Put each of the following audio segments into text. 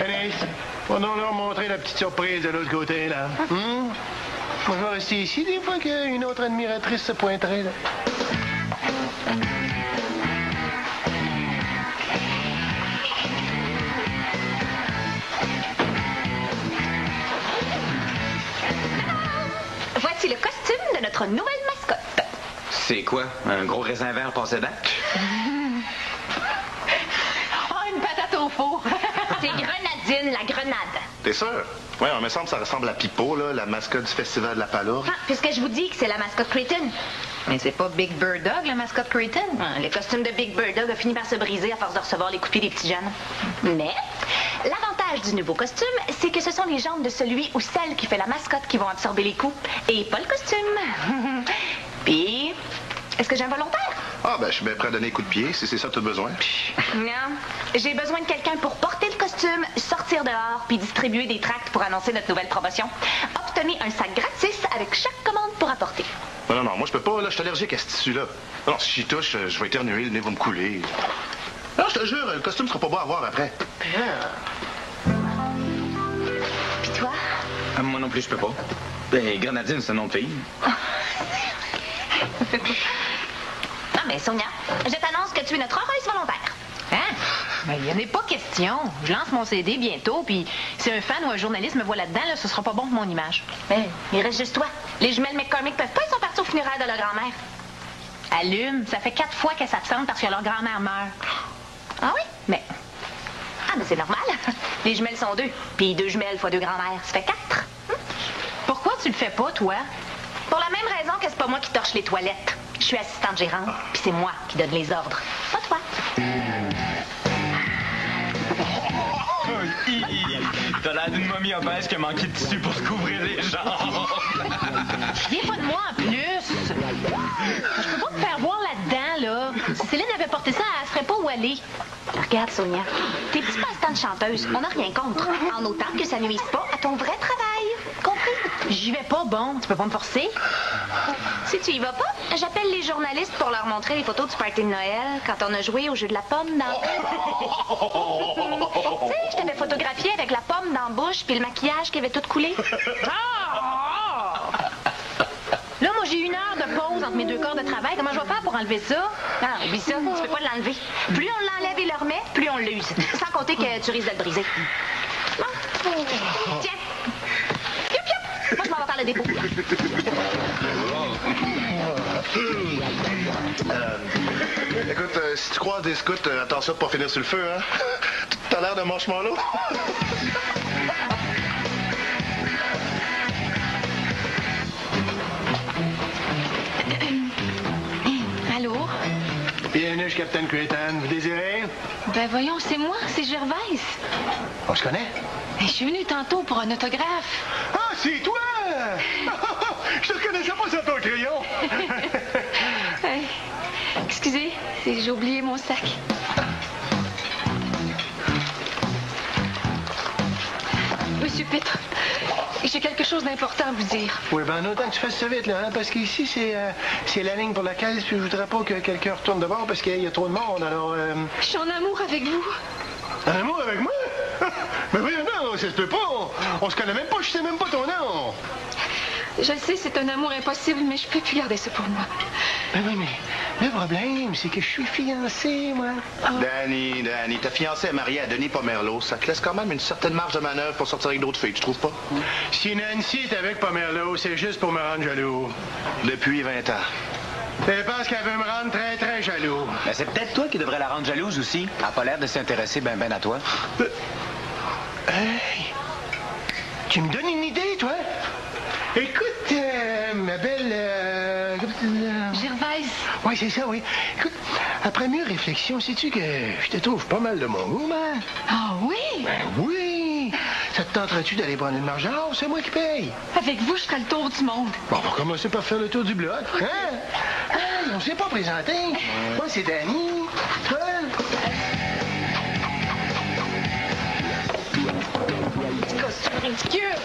Anaïs, on va leur montrer la petite surprise de l'autre côté, là. Moi, je vais rester ici des fois qu'une autre admiratrice se pointerait, là. Voici le costume de notre nouvelle mascotte. C'est quoi? Un gros raisin vert passé date? Oh, une patate au four. C'est Grenadine, la grenade. T'es sûr? Oui, il me semble que ça ressemble à Pipo, là, la mascotte du Festival de la Palourde. Ah, puisque je vous dis que c'est la mascotte Creighton. Mais c'est pas Big Bird Dog, la mascotte Creighton? Le costume de Big Bird Dog a fini par se briser à force de recevoir les coups de pied des petits jeunes. Mais l'avantage du nouveau costume, c'est que ce sont les jambes de celui ou celle qui fait la mascotte qui vont absorber les coups, et pas le costume. Puis, est-ce que j'ai un volontaire? Ah, ben, je suis bien prêt à donner un coup de pied, si c'est ça que tu as besoin. Non. J'ai besoin de quelqu'un pour porter le costume, sortir dehors, puis distribuer des tracts pour annoncer notre nouvelle promotion. Obtenez un sac gratis avec chaque commande pour apporter. Non, moi, je peux pas, là, je suis allergique à ce tissu-là. Non, si j'y touche, je vais éternuer, le nez va me couler. Non, je te jure, le costume sera pas beau à voir après. Puis toi? Moi non plus, je peux pas. Ben, Grenadine, c'est un nom de fille. Non, mais Sonia, je t'annonce que tu es notre heureuse volontaire. Hein? Ben, il n'y en a pas question. Je lance mon CD bientôt, puis si un fan ou un journaliste me voit là-dedans, là, ce sera pas bon pour mon image. Hey, il reste juste toi. Les jumelles McCormick peuvent pas, ils sont partis aux funérailles de leur grand-mère. Allume, ça fait 4 fois qu'elles s'absentent parce que leur grand-mère meurt. Ah oui? Mais Ah, mais c'est normal. Les jumelles sont 2. Puis 2 jumelles fois 2 grand-mères, ça fait 4. pourquoi tu le fais pas, toi? Pour la même raison que c'est pas moi qui torche les toilettes. Je suis assistante gérante, puis c'est moi qui donne les ordres. Pas toi. T'as l'air d'une momie obèse qui a manqué de tissu pour se couvrir les jambes. Viens pas de moi en plus. Je peux pas me faire voir là-dedans, là. Si Céline avait porté ça, elle serait pas où aller. Regarde, Sonia, tes petits passe-temps de chanteuse, on n'a rien contre. En autant que ça nuise pas à ton vrai travail. Compris? J'y vais pas, bon. Tu peux pas me forcer? Si tu y vas pas, j'appelle les journalistes pour leur montrer les photos du party de Noël quand on a joué au jeu de la pomme dans... Tu sais, je t'avais photographié avec la pomme dans la bouche puis le maquillage qui avait tout coulé. Là, moi, j'ai 1 heure de pause entre mes 2 corps de travail. Comment je vais faire pour enlever ça? Ah, oublie ça, tu peux pas l'enlever. Plus on l'enlève et le remet, plus on l'use. Sans compter que tu risques de le briser. Bon. Tiens. Piou, piou. Moi, je m'en vais faire le dépôt. Écoute, si tu croises des scouts, attention de pas finir sur le feu, hein? T'as l'air d'un marshmallow. Allô? Bienvenue chez Captain Creighton. Vous désirez? Ben voyons, c'est moi, c'est Gervaise. On se connaît? Je suis venue tantôt pour un autographe. Ah, c'est toi! Je te reconnaissais pas sur ton crayon. Excusez, j'ai oublié mon sac. Monsieur Pitre, j'ai quelque chose d'important à vous dire. Oui, ben, en autant que tu fasses ça vite, là, hein, parce qu'ici, c'est la ligne pour la caisse, puis je voudrais pas que quelqu'un retourne de bord parce qu'il y a trop de monde, alors... Je suis en amour avec vous. En amour avec moi? Mais oui, non, ça se peut pas. On se connaît même pas, je sais même pas ton nom. Je sais, c'est un amour impossible, mais je peux plus garder ça pour moi. Ben oui, mais le problème, c'est que je suis fiancé, moi. Danny, ta fiancée est mariée à Denis Pomerleau. Ça te laisse quand même une certaine marge de manœuvre pour sortir avec d'autres filles, tu trouves pas? Si Nancy est avec Pomerleau, c'est juste pour me rendre jaloux. Depuis 20 ans. Je pense qu'elle veut me rendre très, très jaloux. Ben, c'est peut-être toi qui devrais la rendre jalouse aussi. Elle a pas l'air de s'intéresser ben à toi. Hey! Tu me donnes une idée, toi? Écoute, ma belle... Gervaise. Oui, c'est ça, oui. Écoute, après mieux réflexion, sais-tu que je te trouve pas mal de mon goût, man? Ah oui? Ben oui! Ça te tenterait-tu d'aller prendre une marge? Oh, c'est moi qui paye. Avec vous, je ferai le tour du monde. Bon, on va commencer par faire le tour du bloc. Hein? Hey, on s'est pas présenté. Moi, c'est Danny. Toi? C'est ridicule.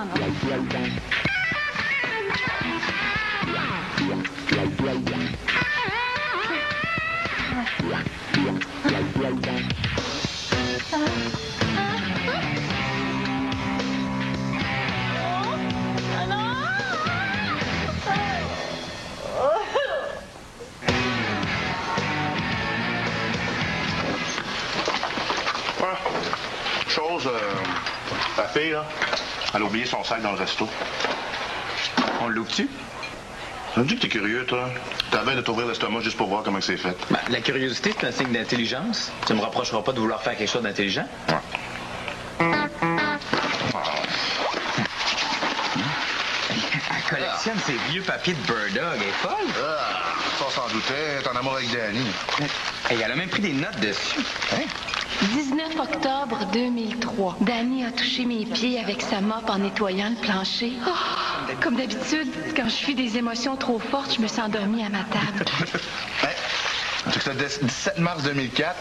non. Chose, la fille, là, elle a oublié son sac dans le resto. On l'ouvre-tu? Ça me dit que t'es curieux, toi. T'avais de t'ouvrir l'estomac juste pour voir comment c'est fait. Ben, la curiosité, c'est un signe d'intelligence. Tu me rapprocheras pas de vouloir faire quelque chose d'intelligent? Ouais. Elle collectionne ces vieux papiers de Bird-Dog. Elle est folle. Ça s'en doutait. T'es en amour avec Danny. Et elle a même pris des notes dessus. Hein? 19 octobre 2003. Danny a touché mes pieds avec sa mop en nettoyant le plancher. Oh, comme d'habitude, quand je suis des émotions trop fortes, je me suis endormie à ma table. C'était le 17 mars 2004.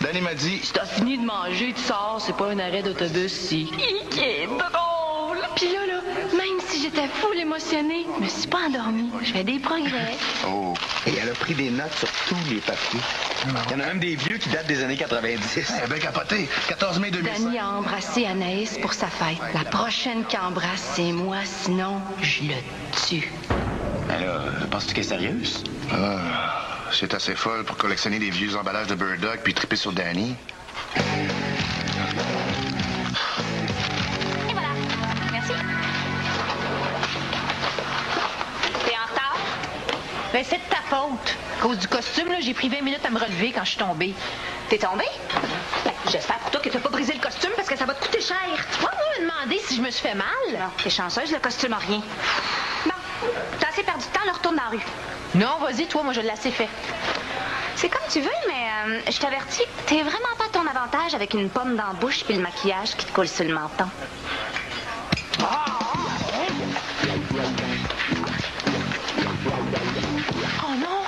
Danny m'a dit... Si t'as fini de manger, tu sors, c'est pas un arrêt d'autobus, si. Qui drôle! Puis là, même si j'étais full émotionnée, je me suis pas endormie. Je fais des progrès. Oh. Et elle a pris des notes sur tous les papiers. Il y en a même des vieux qui datent des années 90. Elle est bien capotée. 14 mai 2005. Danny a embrassé Anaïs pour sa fête. La prochaine qui embrasse, c'est moi, sinon, je le tue. Alors, penses-tu qu'elle est sérieuse? C'est assez folle pour collectionner des vieux emballages de Bird-Dog puis triper sur Danny. Et voilà. Merci. T'es en retard? Ben, c'est de ta faute. À cause du costume, là, j'ai pris 20 minutes à me relever quand je suis tombée. T'es tombée? Ben, j'espère pour toi que t'as pas brisé le costume parce que ça va te coûter cher. Tu vas me demander si je me suis fait mal? Non, t'es chanceuse, le costume a rien. Bon, t'as assez perdu de temps, là, retourne dans la rue. Non, vas-y, toi, moi, je l'ai assez fait. C'est comme tu veux, mais je t'avertis, t'es vraiment pas à ton avantage avec une pomme dans la bouche puis le maquillage qui te coule sur le menton. Oh non!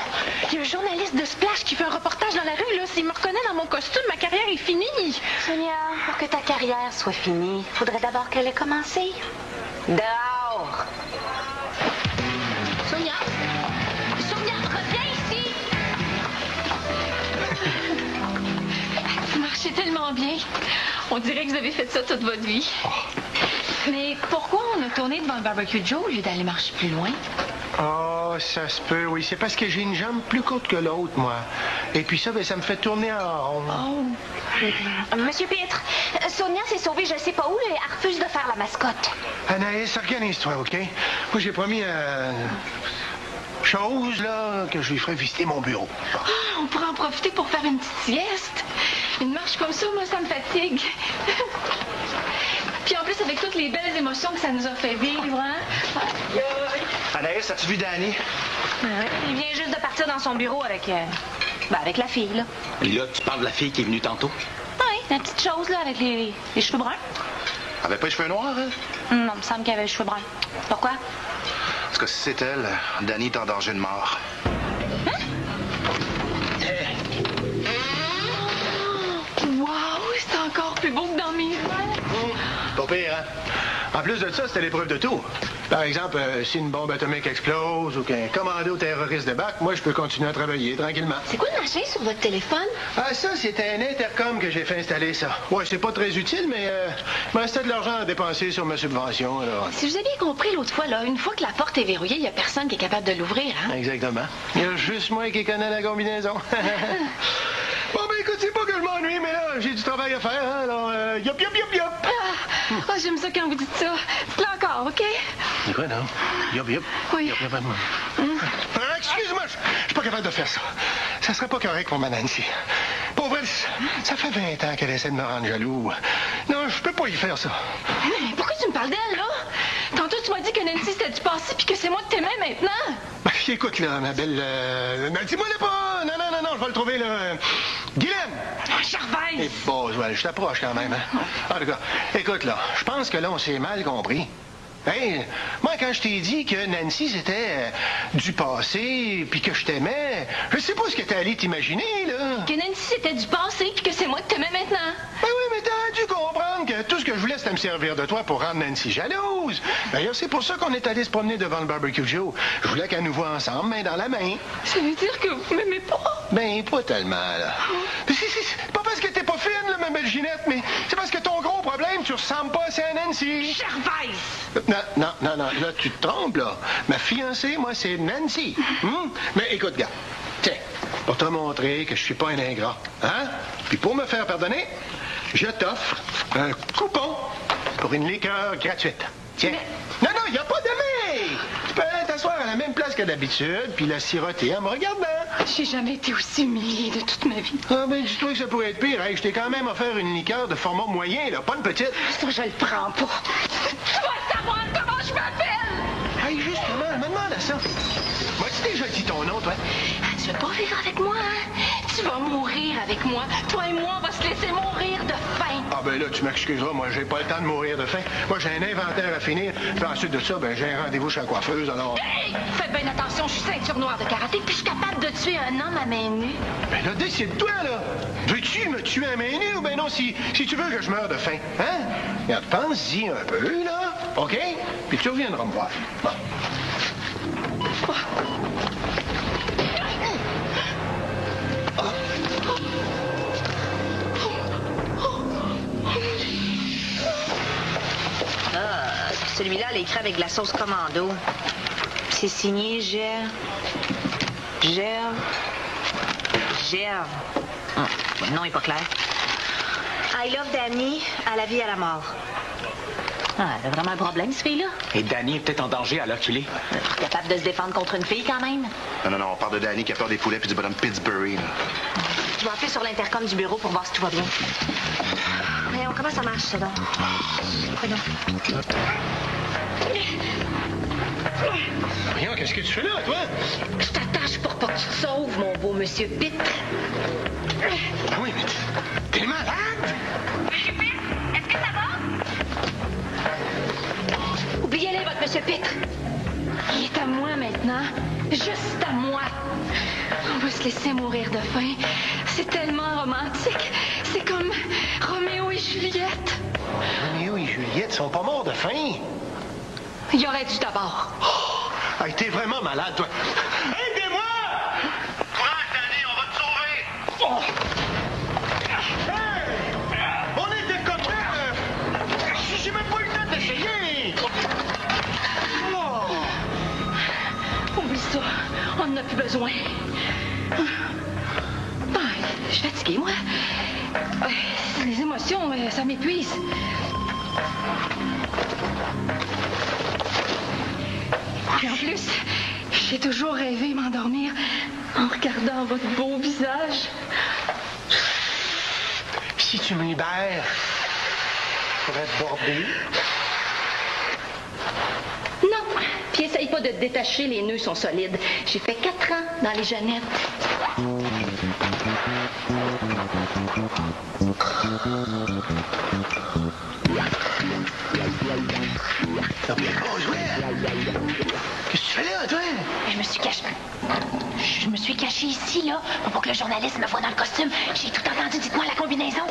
Il y a un journaliste de Splash qui fait un reportage dans la rue, là. S'il me reconnaît dans mon costume, ma carrière est finie. Sonia, pour que ta carrière soit finie, faudrait d'abord qu'elle ait commencé. Dehors! Sonia! Sonia, reviens ici! Vous marchez tellement bien. On dirait que vous avez fait ça toute votre vie. Mais pourquoi on a tourné devant le barbecue Joe au lieu d'aller marcher plus loin? Oh, ça se peut, oui. C'est parce que j'ai une jambe plus courte que l'autre, moi. Et puis ça, ben, ça me fait tourner en rond. Monsieur Pitre, Sonia s'est sauvée je sais pas où et elle refuse de faire la mascotte. Anaïs, organise-toi, OK? Moi, j'ai promis chose, là, que je lui ferai visiter mon bureau. Ah, on pourrait en profiter pour faire une petite sieste. Une marche comme ça, moi, ça me fatigue. Puis en plus, avec toutes les belles émotions que ça nous a fait vivre, hein? Anaïs, as-tu vu Danny? Il vient juste de partir dans son bureau avec avec la fille, là. Et là, tu parles de la fille qui est venue tantôt? Oui, la petite chose, là, avec les cheveux bruns. Elle avait pas les cheveux noirs, hein? Non, il me semble qu'elle avait les cheveux bruns. Pourquoi? Parce que si c'est elle, Danny est en danger de mort. Wow, c'est encore plus beau que dans mes rêves. Pas pire, hein? En plus de ça, c'était l'épreuve de tout. Par exemple, si une bombe atomique explose ou qu'un commando terroriste débarque, moi, je peux continuer à travailler tranquillement. C'est quoi le machin sur votre téléphone? Ah, ça, c'était un intercom que j'ai fait installer, ça. Ouais, c'est pas très utile, mais il me restait de l'argent à dépenser sur ma subvention, alors. Si vous aviez compris l'autre fois, là, une fois que la porte est verrouillée, il n'y a personne qui est capable de l'ouvrir, hein? Exactement. Il y a juste moi qui connais la combinaison. Bon, ben écoute, c'est pas que je m'ennuie, mais là, j'ai du travail à faire, hein, alors, yop, yop, yop, yop. Ah, j'aime ça quand vous dites ça. Dites-le encore, OK? C'est quoi, non? Yop, yop. Oui. Yop, yop, yop. Excuse-moi, je suis pas capable de faire ça. Ça serait pas correct pour ma Nancy. Pour vrai, ça fait 20 ans qu'elle essaie de me rendre jaloux. Non, je peux pas y faire ça. Mais pourquoi tu me parles d'elle, là? Tantôt, tu m'as dit que Nancy, c'était du passé puis que c'est moi que t'aimais maintenant. Ben, écoute, là, ma belle... Nancy, moi, là, pas... Non, je vais le trouver, là. Guylaine! Gervais! Et bon, je t'approche quand même, hein. En tout cas, écoute, là, je pense que là, on s'est mal compris. Hey, moi, quand je t'ai dit que Nancy, c'était du passé, puis que je t'aimais, je sais pas ce que t'es allé t'imaginer, là. Que Nancy, c'était du passé puis que c'est moi que t'aimais maintenant. Ben oui, mais t'as dû comprendre que tout ce que je voulais, c'était c'était me servir de toi pour rendre Nancy jalouse. D'ailleurs, c'est pour ça qu'on est allé se promener devant le Barbecue Joe. Je voulais qu'elle nous voit ensemble, main dans la main. Ça veut dire que vous m'aimez pas? Ben, pas tellement, là. C'est pas parce que t'es pas fine, là, ma belle Ginette, mais c'est parce que ton gros problème, tu ressembles pas assez à Nancy. Gervaise! Non, là, tu te trompes, là. Ma fiancée, moi, c'est Nancy. Mais écoute, gars, tiens, pour te montrer que je suis pas un ingrat, hein? Puis pour me faire pardonner, je t'offre un coupon pour une liqueur gratuite. Tiens. Mais... Non, il n'y a pas de mais! Tu peux aller t'asseoir à la même place que d'habitude, puis la siroter en me regardant. J'ai jamais été aussi humiliée de toute ma vie. Ah, ben, dis-toi que ça pourrait être pire. Hey, je t'ai quand même offert une liqueur de format moyen, là, pas une petite. Ça, je le prends pas. Tu vas savoir comment je m'appelle! Hey, justement, me demande à ça. M'as-tu déjà dit ton nom, toi? Tu veux pas vivre avec moi, hein? Tu vas mourir avec moi. Toi et moi, on va se laisser mourir de faim. Ah, ben là, tu m'excuseras. Moi, j'ai pas le temps de mourir de faim. Moi, j'ai un inventaire à finir. Puis ensuite de ça, ben, j'ai un rendez-vous chez la coiffeuse, alors... Hey! Fais bien attention, je suis ceinture noire de karaté, puis je suis capable de tuer un homme à main nue. Ben là, décide-toi, là. Veux-tu me tuer à main nue ou ben non, si tu veux que je meure de faim? Hein? Regarde, pense-y un peu, là. OK? Puis tu reviendras me voir. Bon. Celui-là, elle est écrit avec de la sauce commando. C'est signé Gerve. Le nom est pas clair. I love Danny, à la vie, à la mort. Ah, elle a vraiment un problème, cette fille-là. Et Danny est peut-être en danger à l'heure qu'il est. Capable de se défendre contre une fille, quand même. Non, on parle de Danny qui a peur des poulets puis du bonhomme Pittsburgh, là. Je vais appeler sur l'intercom du bureau pour voir si tout va bien. Voyons, comment ça marche, ça, donc? Voyons. Voyons, qu'est-ce que tu fais là, toi? Je t'attache pour pas que tu te sauves, mon beau monsieur Pitre. Oui, mais t'es malade? Monsieur Pitre, est-ce que ça va? Oubliez-les, votre monsieur Pitre. Il est à moi maintenant. Juste à moi. On va se laisser mourir de faim. C'est tellement romantique. C'est comme Roméo et Juliette. Roméo et Juliette sont pas morts de faim. Il aurait dû d'abord. Oh, hey, t'es vraiment malade, toi. Aidez-moi! Courage, Danny, on va te sauver! Oh. Hey! On était copains! J'ai même pas eu le temps d'essayer! Oh. Oublie ça. On n'en a plus besoin. Je suis fatiguée, moi. Les émotions, ça m'épuise. Et en plus, j'ai toujours rêvé m'endormir en regardant votre beau visage. Si tu me libères, je pourrais te border. Non, puis essaye pas de te détacher, les nœuds sont solides. J'ai fait 4 ans dans les Jeannettes. Non, mais oh, qu'est-ce que tu fais là, toi? Je me suis cachée ici, là, pour que le journaliste me voie dans le costume. J'ai tout entendu, dites-moi la combinaison.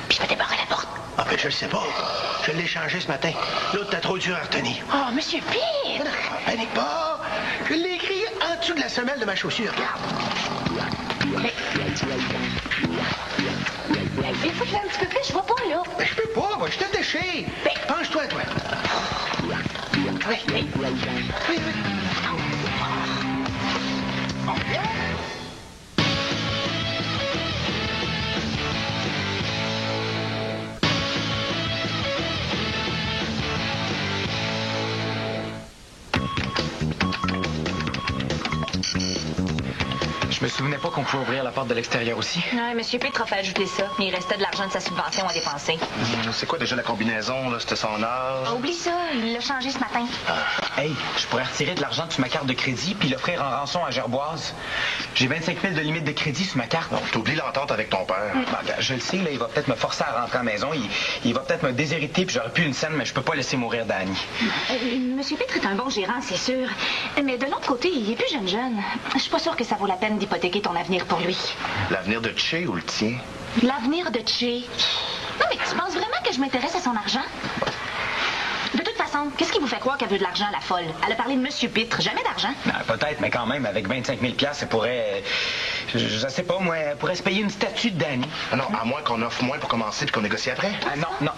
Puis je vais débarrer la porte. Ah, ben, je le sais pas. Je l'ai changé ce matin. L'autre, t'as trop dur à retenir. Oh, monsieur Pitre! Panique pas. Je l'ai écrit en dessous de la semelle de ma chaussure, regarde. Mais... Il faut que je fasse un petit peu plus, je vois pas, là. Ben, je peux pas, moi, je suis attaché. Ben... Penche-toi, toi. Oui, oui. Oui. Je me souvenais pas qu'on pouvait ouvrir la porte de l'extérieur aussi. Ouais, monsieur Pitre a fait ajouter ça. Il restait de l'argent de sa subvention à dépenser. C'est quoi déjà la combinaison, là? C'était son âge? Ah, oublie ça, il l'a changé ce matin. Hey, je pourrais retirer de l'argent sur ma carte de crédit puis l'offrir en rançon à Gerboise. J'ai 25 000 de limite de crédit sur ma carte. Non, t'oublies l'entente avec ton père. Ben, je le sais, là, il va peut-être me forcer à rentrer à la maison. Il va peut-être me déshériter puis j'aurais pu une scène, mais je peux pas laisser mourir Danny. Monsieur Pitre est un bon gérant, c'est sûr. Mais de l'autre côté, il est plus jeune. Je suis pas sûre que ça vaut la peine d'hypothéquer ton avenir pour lui. L'avenir de Che ou le tien? L'avenir de Che. Non, mais tu penses vraiment que je m'intéresse à son argent? De toute façon, qu'est-ce qui vous fait croire qu'elle veut de l'argent, la folle? Elle a parlé de M. Pitre, jamais d'argent. Peut-être, mais quand même, avec 25 000 $, elle pourrait... Je sais pas, moi, elle pourrait se payer une statue de Danny. Non, à moins qu'on offre moins pour commencer puis qu'on négocie après.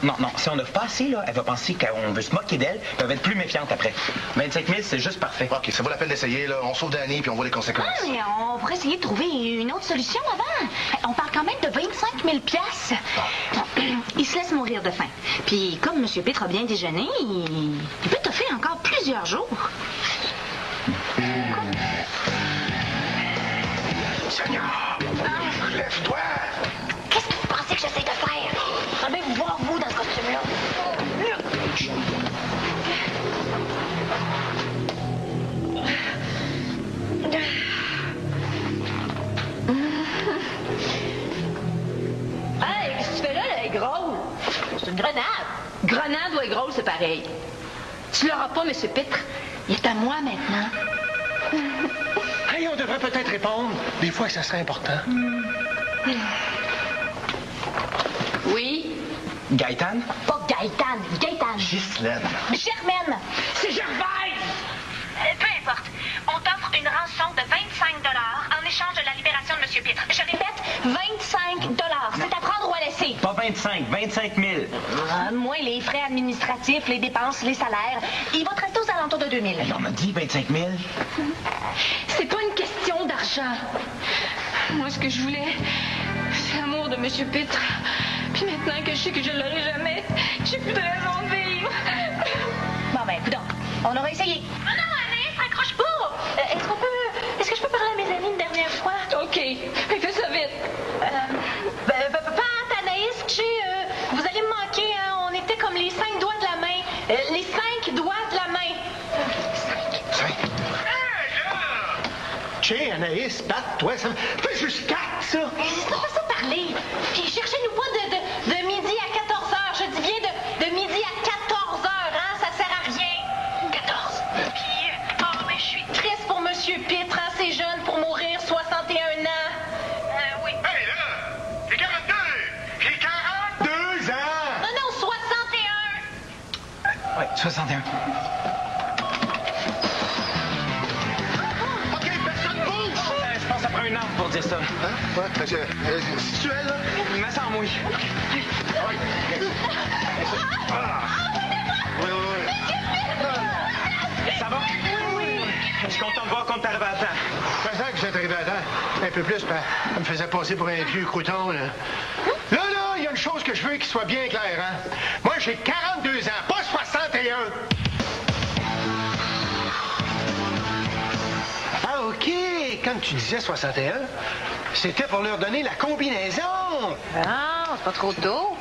Non. Si on offre pas assez, là, elle va penser qu'on veut se moquer d'elle, puis elle va être plus méfiante après. 25 000, c'est juste parfait. OK, ça vaut la peine d'essayer, là. On sauve Danny puis on voit les conséquences. Ah, mais on pourrait essayer de trouver une autre solution avant. On parle quand même de 25 000 $. Il se laisse mourir de faim. Puis, comme M. Pitre a bien déjeuné, il peut t'offrir encore plusieurs jours. Seigneur, lève-toi! Qu'est-ce que vous pensez que j'essaie de faire? Ah ben, vous voir, vous, dans ce costume-là. Hey, qu'est-ce que tu fais là, elle est grosse? C'est une grenade. Grenade ou elle est grosse, c'est pareil. Tu l'auras pas, M. Pitre. Il est à moi maintenant. Hey, on devrait peut-être répondre. Des fois, ça serait important. Oui? Gaëtan? Pas Gaëtan, Gaëtan. Ghislaine. Germaine. C'est Gervaise. Peu importe. On t'offre une rançon de 25 $ en échange de la libération de M. Pitre. Je répète, 25 $. C'est à prendre ou à laisser. Pas 25 000. Moins les frais administratifs, les dépenses, les salaires. Il va te rester aux alentours de 2 000. On a dit 25 000. C'est pas une question d'argent. Moi, ce que je voulais, c'est l'amour de M. Pitre. Puis maintenant que je sais que je l'aurai jamais, j'ai plus de raison de vivre. Bon, ben, écoute, on aura essayé. Oh non, Anaïs, raccroche pas. Est-ce que je peux parler à mes amis une dernière fois? OK, mais fais ça vite. Pas Anaïs, vous allez me manquer, hein? On était comme les 5 doigts de la main. Les 5 doigts de la main. 5. Tiens, Anaïs, Pat, toi, ça fait juste 4, ça. C'est pas ça parler. Puis cherchez-nous pas de midi à 14h. Je dis bien de midi à 14h, hein? Ça sert à rien. 14. Puis, mais je suis triste pour M. Pitre, hein? C'est jeune pour mourir, 61 ans. Oui. Hey, là! J'ai 42! J'ai 42 ans! Non, 61! Oui, 61. OK, personne bouge! Je pense que ça prend une arme pour dire ça. Hein? Ouais, parce que... si tu es là... Il me semble, oui. Oui. Ça va? Oui. Je suis content de voir qu'on est arrivé à temps. C'est ça que j'étais arrivé à temps. Un peu plus, ben, ça me faisait passer pour un vieux crouton, là. Là, il y a une chose que je veux qui soit bien claire, hein. Moi, j'ai 42 ans, pas 61. Ah, OK. Quand tu disais 61, c'était pour leur donner la combinaison. Ah, c'est pas trop tôt.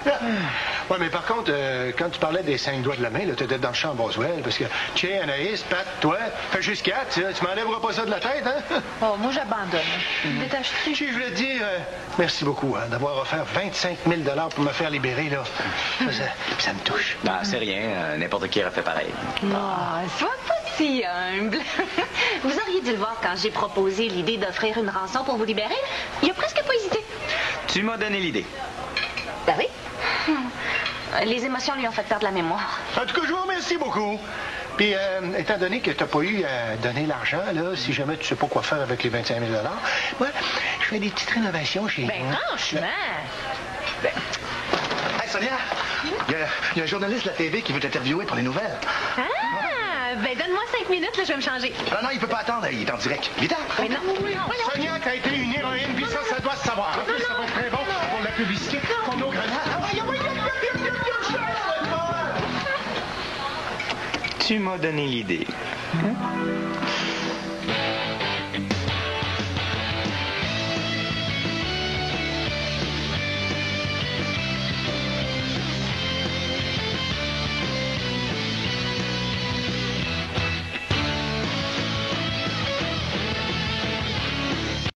Oui, mais par contre, quand tu parlais des 5 doigts de la main, là, t'étais dans le champ Boswell, parce que, tiens, Anaïs, Pat, toi, fais juste 4, tu m'enlèveras pas ça de la tête, hein? Oh, moi, j'abandonne. Détaches-tu? Je voulais te dire, merci beaucoup, hein, d'avoir offert 25 000 $ pour me faire libérer, là. Ça me touche. C'est rien. N'importe qui aurait fait pareil. Sois pas si humble. Vous auriez dû le voir quand j'ai proposé l'idée d'offrir une rançon pour vous libérer. Il a presque pas hésité. Tu m'as donné l'idée. Ben oui. Les émotions lui ont fait perdre la mémoire. En tout cas, je vous remercie beaucoup. Puis, étant donné que tu n'as pas eu à donner l'argent, là, si jamais tu sais pas quoi faire avec les 25 000 $, moi, je fais des petites rénovations chez moi. Franchement. Hey, Sonia! Il y a un journaliste de la TV qui veut t'interviewer pour les nouvelles. Donne-moi 5 minutes, là, je vais me changer. Non, il peut pas attendre, il est en direct. Vite! Mais non. Sonia, t'as été une héroïne, puis ça doit se savoir. En plus, ça va être très bon pour la publicité, pour nos grenades. Tu m'as donné l'idée.